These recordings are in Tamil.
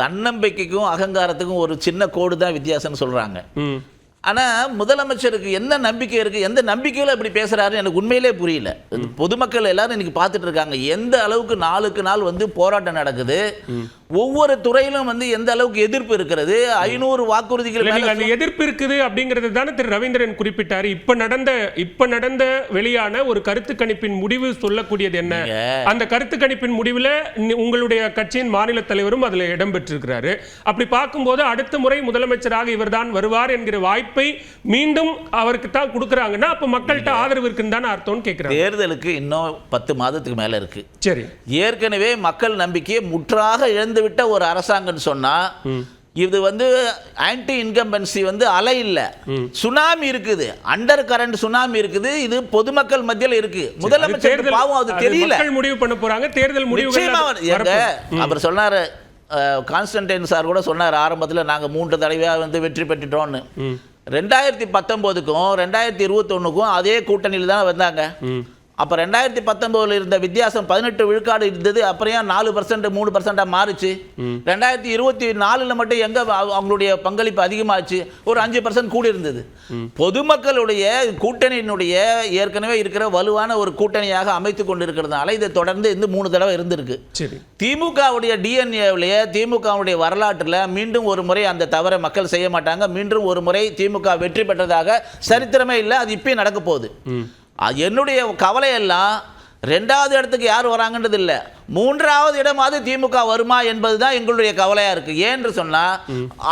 தன்னம்பிக்கைக்கும் அகங்காரத்துக்கும் ஒரு சின்ன கோடு தான் வித்தியாசம்னு சொல்றாங்க. ஆனால் முதலமைச்சருக்கு என்ன நம்பிக்கை இருக்குது, எந்த நம்பிக்கையில் இப்படி பேசுகிறாருன்னு எனக்கு உண்மையிலே புரியல. பொதுமக்கள் எல்லாரும் இன்னைக்கு பார்த்துட்டு இருக்காங்க எந்த அளவுக்கு நாளுக்கு நாள் வந்து போராட்டம் நடக்குது, ஒவ்வொரு துறையிலும் வந்து எந்த அளவுக்கு எதிர்ப்பு இருக்கிறது. 500 வாக்குறுதிகள் அந்த எதிர்ப்பு இருக்குது அப்படிங்கிறது தானே திரு ரவீந்திரன் குறிப்பிட்டார். இப்ப நடந்த வெளியான ஒரு கருத்து கணிப்பின் முடிவு சொல்லக்கூடியது என்ன? அந்த கருத்து கணிப்பின் முடிவில் உங்களுடைய கட்சியின் மாநில தலைவரும் அதில் இடம்பெற்றிருக்கிறாரு. அப்படி பார்க்கும்போது அடுத்த முறை முதலமைச்சராக இவர்தான் வருவார் என்கிற வாய்ப்பை மீண்டும் அவருக்கு தான் கொடுக்குறாங்கன்னா அப்ப மக்கள்கிட்ட ஆதரவு இருக்குன்னு தானே அர்த்தம்னு கேட்கிறாங்க. தேர்தலுக்கு இன்னும் 10 மாதத்துக்கு மேல இருக்கு. சரி, ஏற்கனவே மக்கள் நம்பிக்கையை முற்றாக இழந்துவிட்ட ஒரு அரசாங்கம் சொன்னா இது வந்து ஆன்டி இன்கம்பன்சி வந்து அலை இல்ல, சுனாமி இருக்குது, அண்டர் கரண்ட் சுனாமி இருக்குது. இது பொதுமக்கள் மத்தியில் இருக்கு. முதலமைச்சர் பாவம் அது தெரியல. முடிவு பண்ண போறாங்க தேர்தல் முடிவு. அவர் சொன்னாரு, கான்ஸ்டன்டைன் சார் கூட சொன்னார் ஆரம்பத்தில் நாங்கள் 3 தடவையாக வந்து வெற்றி பெற்றுட்டோம்னு. 2019க்கும் 2021க்கும் அதே கூட்டணியில் தான் வந்தாங்க. அப்போ 2019 இருந்த வித்தியாசம் 18 விழுக்காடு இருந்தது. அப்புறம் 4% 3% மாறுச்சு. 2024 மட்டும் எங்க அவங்களுடைய பங்களிப்பு அதிகமாச்சு, ஒரு 5% கூடி இருந்தது. பொதுமக்களுடைய கூட்டணியினுடைய ஏற்கனவே இருக்கிற வலுவான ஒரு கூட்டணியாக அமைத்து கொண்டிருக்கிறதுனால இதை தொடர்ந்து இந்த 3 தடவை இருந்திருக்கு. திமுகவுடைய டிஎன்ஏவிலேயே திமுகவுடைய வரலாற்றில் மீண்டும் ஒரு முறை அந்த தவறை மக்கள் செய்ய மாட்டாங்க. மீண்டும் ஒரு முறை திமுக வெற்றி பெற்றதாக சரித்திரமே இல்லை. அது இப்பயும் நடக்க போகுது. என்னுடைய கவலை எல்லாம் 2வது இடத்துக்கு யார் வராங்கன்றது இல்லை, 3வது இடமாவது திமுக வருமா என்பதுதான் எங்களுடைய கவலையா இருக்கு. ஏன்னு சொன்னா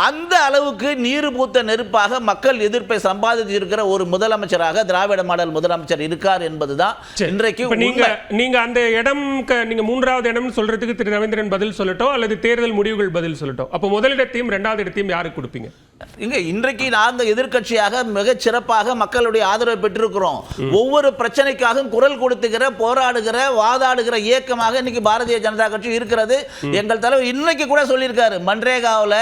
அந்த அளவுக்கு நீர் பூத்த நெருப்பாக மக்கள் எதிர்ப்பை சம்பாதித்து இருக்கிற ஒரு முதலமைச்சராக திராவிட மாடல் முதலமைச்சர் இருக்கார் என்பதுதான் இன்றைக்கு. நீங்க அந்த இடம், நீங்க 3வது இடம் சொல்றதுக்கு திரு ரவீந்திரன் பதில் சொல்லட்டும் அல்லது தேர்தல் முடிவுகள் பதில் சொல்லட்டும். அப்ப முதலிடத்தையும் 2வது இடத்தையும் யாருக்கு கொடுப்பீங்க? இன்றைக்கு நாங்கள் எதிர்க்கட்சியாக மிகச் சிறப்பாக மக்களுடைய ஆதரவை பெற்றிருக்கிறோம். ஒவ்வொரு பிரச்சனைக்காகவும் குரல் கொடுத்துக்கிற, போராடுகிற, வாதாடுகிற இயக்கமாக இன்னைக்கு பாரதிய ஜனதா கட்சி இருக்கிறது. எங்கள் தலைவர் இன்னைக்கு கூட சொல்லியிருக்காரு, மன்ரேகாவில்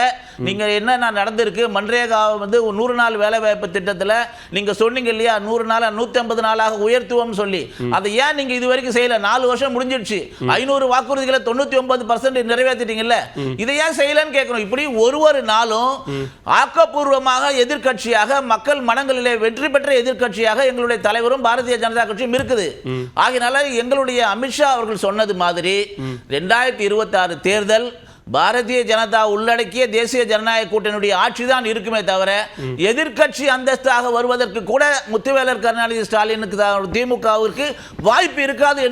நீங்க என்ன நடந்திருக்கு, மன்ரேகா வந்து 100 நாள் வேலை வாய்ப்பு திட்டத்தில் நீங்க சொன்னீங்க இல்லையா, 100 நாள் 150 நாளாக உயர்த்துவோம் சொல்லி, அதை ஏன் நீங்க இது வரைக்கும் செய்யல? 4 வருஷம் முடிஞ்சிடுச்சு. 500 வாக்குறுதிகளை 99% நிறைவேற்றிட்டீங்கல்ல, இதை ஏன் செய்யலன்னு கேட்கணும். இப்படி ஒரு நாளும் ஆக்கப்பூர்வமாக எதிர்க்கட்சியாக மக்கள் மனங்களிலே வெற்றி பெற்ற எதிர்க்கட்சியாக எங்களுடைய தலைவரும் பாரதிய ஜனதா கட்சியும் இருக்குது. ஆகையினால எங்களுடைய அமித்ஷா அவர்கள் சொன்னது மாதிரி 2026 தேர்தல் பாரதிய ஜனதா உள்ளடக்கிய தேசிய ஜனநாயக கூட்டணியுடைய ஆட்சி தான் இருக்குமே தவிர எதிர்க்கட்சி அந்தஸ்தாக வருவதற்கு கூட முத்துவேலர் கருணாநிதி ஸ்டாலினுக்கு திமுகவிற்கு வாய்ப்பு இருக்காது.